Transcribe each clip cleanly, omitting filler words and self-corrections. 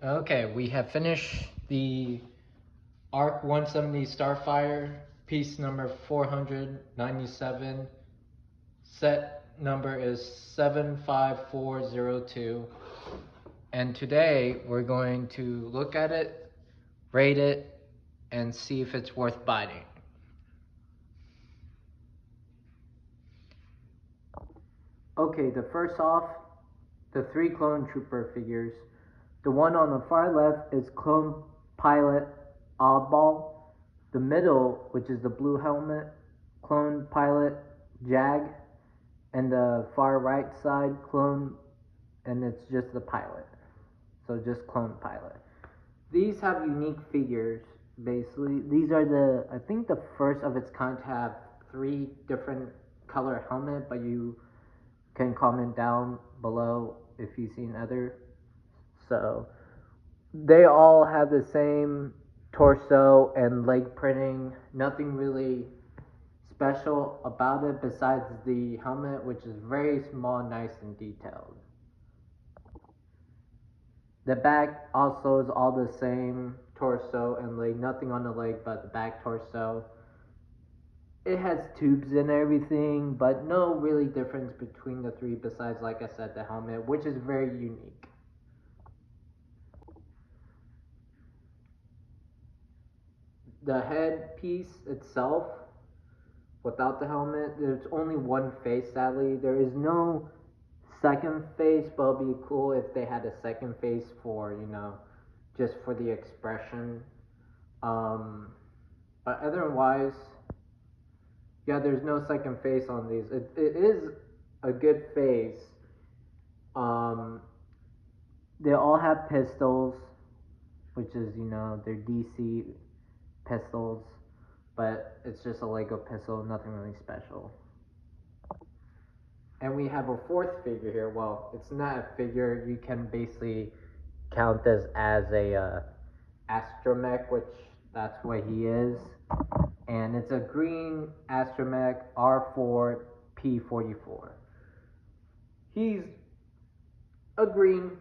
Okay, we have finished the ARC 170 Starfire, piece number 497. Set number is 75402. And today we're going to look at it, rate it, and see if it's worth biting. Okay, the first off, the three clone trooper figures. The one on the far left is clone pilot Oddball. The middle, which is the blue helmet, clone pilot Jag. And the far right side, clone, and it's just the pilot. So just clone pilot. These have unique figures, basically. These are I think the first of its kind to have three different color helmet, but you can comment down below if you've seen other. So they all have the same torso and leg printing. Nothing really special about it besides the helmet, which is very small, nice, and detailed. The back also is all the same torso and leg, nothing on the leg but the back torso. It has tubes and everything, but no really difference between the three besides, like I said, the helmet, which is very unique. The headpiece itself, without the helmet, there's only one face, sadly. There is no second face, but it'd be cool if they had a second face for, just for the expression. But otherwise, yeah, there's no second face on these. It is a good face. They all have pistols, which is, they're DC pistols, but it's just a Lego pistol, nothing really special. And we have a fourth figure here. Well, it's not a figure. You can basically count this as a astromech, which that's what he is. And it's a green astromech R4 P44. He's a green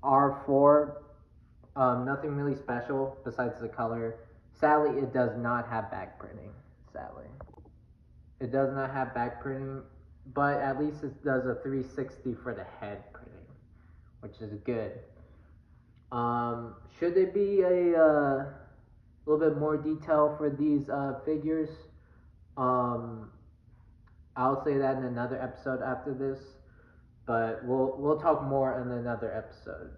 R4. Nothing really special besides the color. Sadly, it does not have back printing. Sadly. It does not have back printing, but at least it does a 360 for the head printing, which is good. Should there be a little bit more detail for these figures? I'll say that in another episode after this, but we'll talk more in another episode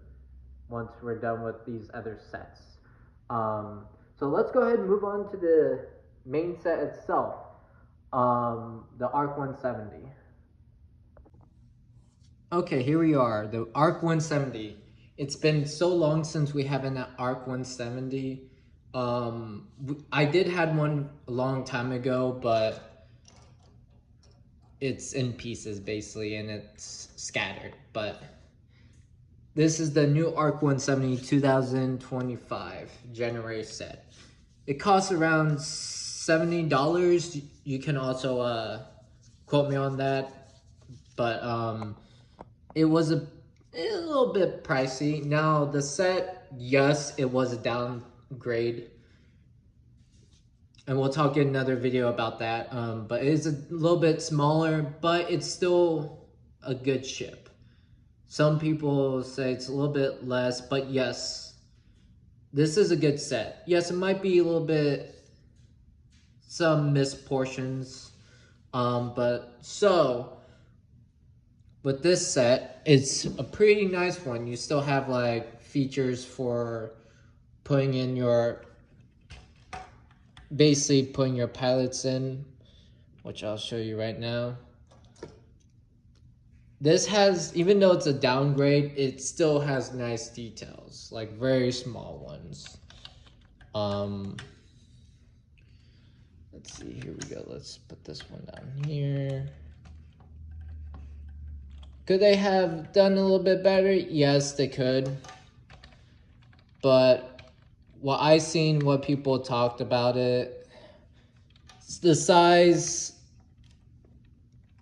once we're done with these other sets. So let's go ahead and move on to the main set itself. The ARC 170. Okay, here we are, the ARC 170. It's been so long since we have an ARC 170. I did had one a long time ago, but it's in pieces basically, and it's scattered. But this is the new ARC 170 2025 January set. It costs around $70. You can also quote me on that, but it was a little bit pricey. Now the set, yes, it was a downgrade, and we'll talk in another video about that. But it is a little bit smaller, but it's still a good ship. Some people say it's a little bit less, but yes, this is a good set. Yes, it might be a little bit some missed portions, but so with this set, it's a pretty nice one. You still have like features for putting in basically putting your pilots in, which I'll show you right now. This has, even though it's a downgrade, it still has nice details, like very small ones. Let's see, here we go. Let's put this one down here. Could they have done a little bit better? Yes, they could. But what I seen, what people talked about it, the size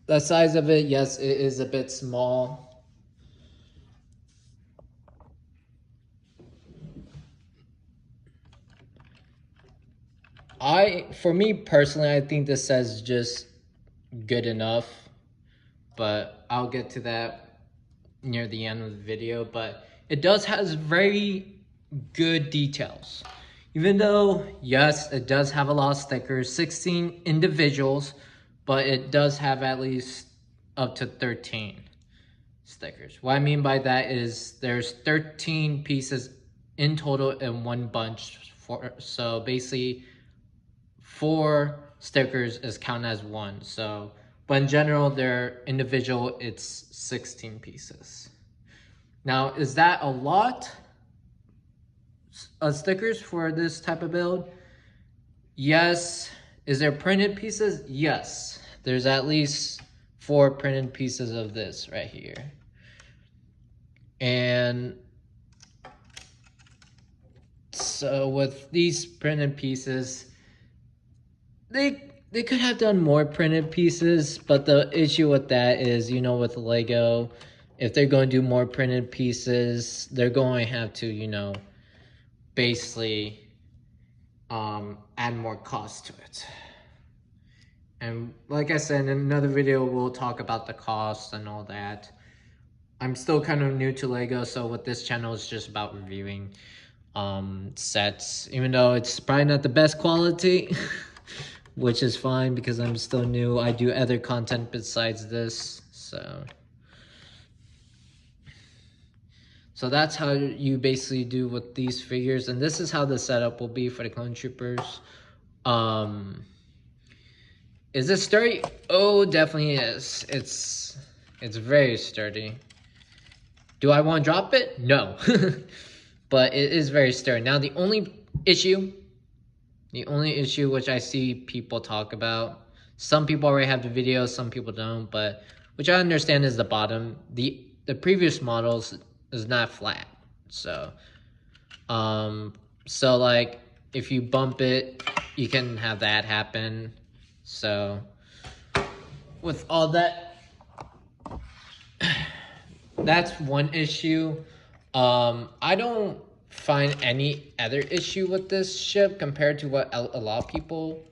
of it, yes, it is a bit small. For me personally, I think this says just good enough, but I'll get to that near the end of the video. But it does has very good details. Even though, yes, it does have a lot of stickers, 16 individuals, but it does have at least up to 13 stickers. What I mean by that is there's 13 pieces in total in one bunch. So basically 4 stickers is counted as one. So, but in general, they're individual, it's 16 pieces. Now, is that a lot of stickers for this type of build? Yes. Is there printed pieces? Yes. There's at least 4 printed pieces of this right here. And so with these printed pieces, they could have done more printed pieces, but the issue with that is, you know, with Lego, if they're going to do more printed pieces, they're going to have to, you know, basically add more cost to it. And like I said, in another video, we'll talk about the cost and all that. I'm still kind of new to Lego, so with this channel, it's just about reviewing sets, even though it's probably not the best quality, which is fine because I'm still new. I do other content besides this, so that's how you basically do with these figures, and this is how the setup will be for the Clone Troopers. Is it sturdy? Oh, definitely is. It's very sturdy. Do I want to drop it? No. But it is very sturdy. Now, the only issue which I see people talk about, some people already have the video, some people don't, but which I understand is the bottom. The previous models is not flat. So like if you bump it, you can have that happen. So with all that, that's one issue. I don't find any other issue with this ship compared to what a lot of people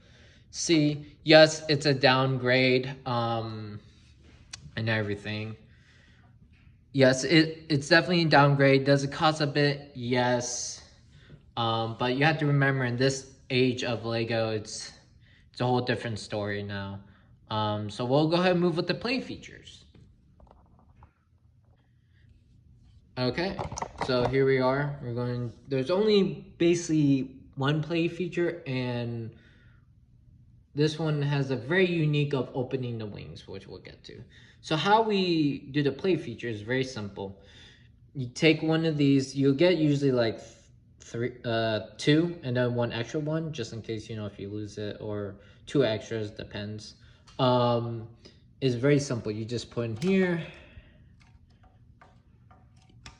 see. Yes, it's a downgrade, and everything. Yes, it's definitely a downgrade. Does it cost a bit? Yes. But you have to remember, in this age of Lego, it's a whole different story now. So we'll go ahead and move with the play features. Okay, so here we are. There's only basically one play feature, and this one has a very unique of opening the wings, which we'll get to. So how we do the play feature is very simple. You take one of these, you'll get usually like 2 and then 1 extra one, just in case, you know, if you lose it, or 2 extras, depends. It's very simple. You just put in here,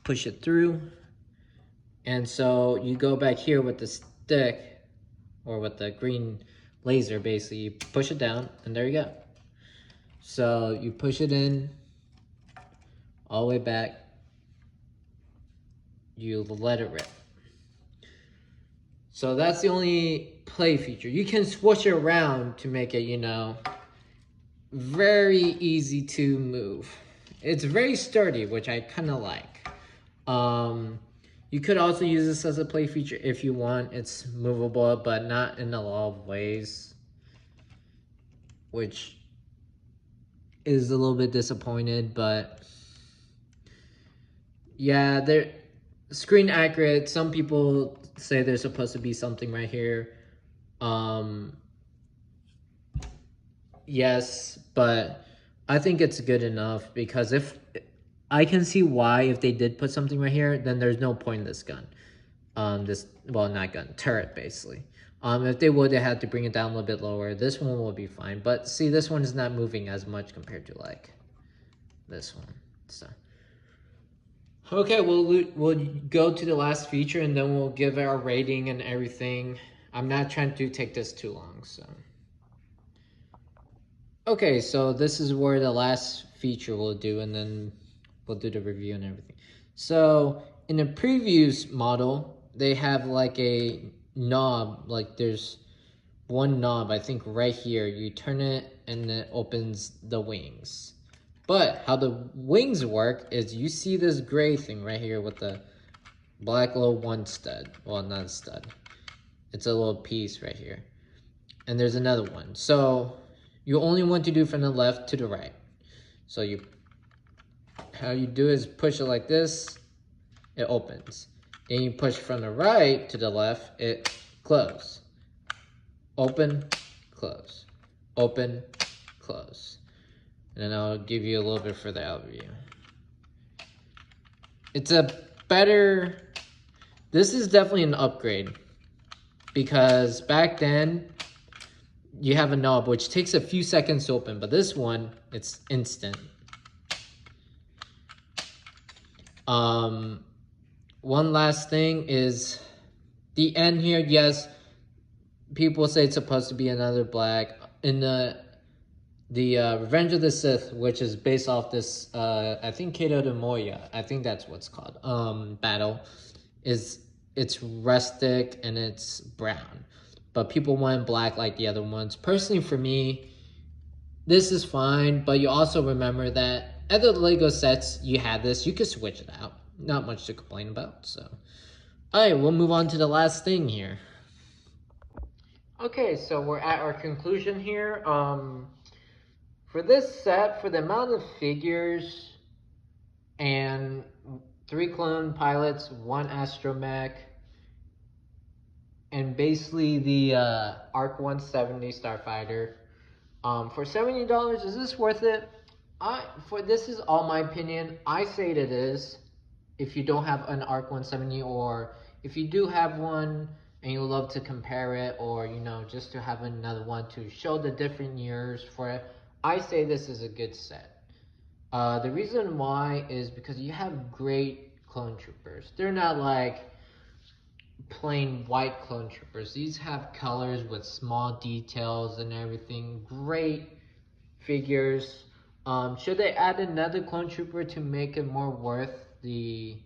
push it through, and so you go back here with the stick, or with the green laser, basically you push it down, and there you go. So you push it in all the way back, you let it rip. So that's the only play feature. You can switch it around to make it, you know, very easy to move. It's very sturdy, which I kind of like. You could also use this as a play feature if you want. It's movable, but not in a lot of ways, which is a little bit disappointed. But yeah, they're screen accurate. Some people say there's supposed to be something right here. Yes, but I think it's good enough, because if I can see why, if they did put something right here, then there's no point in this gun. Not gun, turret, basically. If they would, they had to bring it down a little bit lower. This one will be fine. But see, this one is not moving as much compared to like this one. So okay, we'll go to the last feature, and then we'll give our rating and everything. I'm not trying to take this too long, so. Okay, so this is where the last feature we'll do, and then we'll do the review and everything. So in the previous model, they have like a knob, like there's one knob, I think right here, you turn it and it opens the wings. But how the wings work is you see this gray thing right here with the black little one stud. Well, not a stud. It's a little piece right here. And there's another one. So you only want to do from the left to the right. So how you do is push it like this, it opens. Then you push from the right to the left, it closes. Open, close. Open, close. And then I'll give you a little bit further overview. It's a better, this is definitely an upgrade, because back then you have a knob which takes a few seconds to open, but this one, it's instant. One last thing is the end here. Yes, people say it's supposed to be another black. In the Revenge of the Sith, which is based off this, I think Cato de Moya, I think that's what's called, battle, it's rustic and it's brown. But people want black like the other ones. Personally, for me, this is fine, but you also remember that other Lego sets, you had this, you could switch it out. Not much to complain about, so. Alright, we'll move on to the last thing here. Okay, so we're at our conclusion here. For this set, for the amount of figures and 3 clone pilots, 1 astromech, and basically the ARC 170 Starfighter, for $70, is this worth it? This is all my opinion. I say it is. If you don't have an ARC 170, or if you do have one and you love to compare it, or just to have another one to show the different years for it, I say this is a good set. The reason why is because you have great clone troopers. They're not like plain white clone troopers. These have colors with small details and everything. Great figures. Should they add another clone trooper to make it more worth the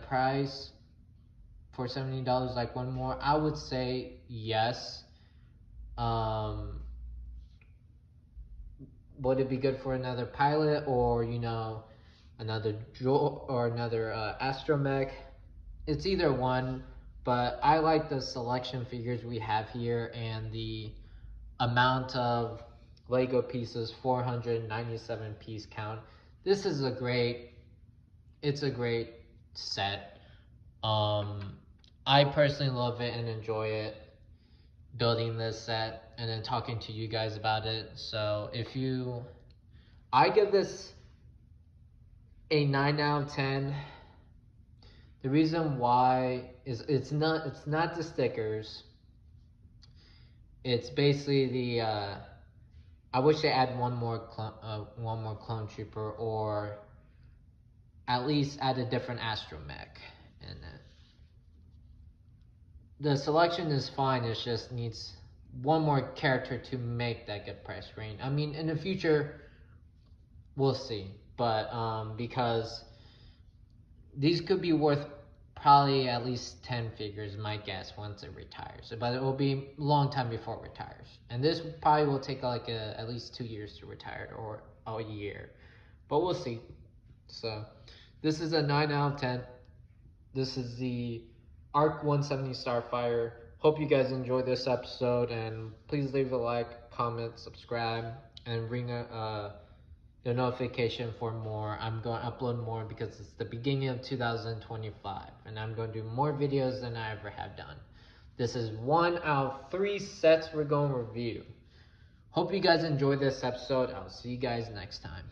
price for $70, like one more? I would say yes. Would it be good for another pilot, or another astromech? It's either one, but I like the selection figures we have here and the amount of Lego pieces, 497 piece count. This is a great set. I personally love it and enjoy it, building this set and then talking to you guys about it. So I give this a 9 out of 10. The reason why is it's not the stickers. It's basically the I wish they add one more clone trooper, or at least add a different astromech in it. The selection is fine, it just needs one more character to make that good price range. I mean, in the future, we'll see. But because these could be worth probably at least 10 figures, my guess, once it retires. But it will be a long time before it retires. And this probably will take like at least 2 years to retire, or a year. But we'll see. So this is a 9 out of 10. This is the ARC 170 Starfighter. Hope you guys enjoyed this episode, and please leave a like, comment, subscribe, and ring the notification for more. I'm going to upload more because it's the beginning of 2025, and I'm going to do more videos than I ever have done. This is 1 out of 3 sets we're going to review. Hope you guys enjoyed this episode. I'll see you guys next time.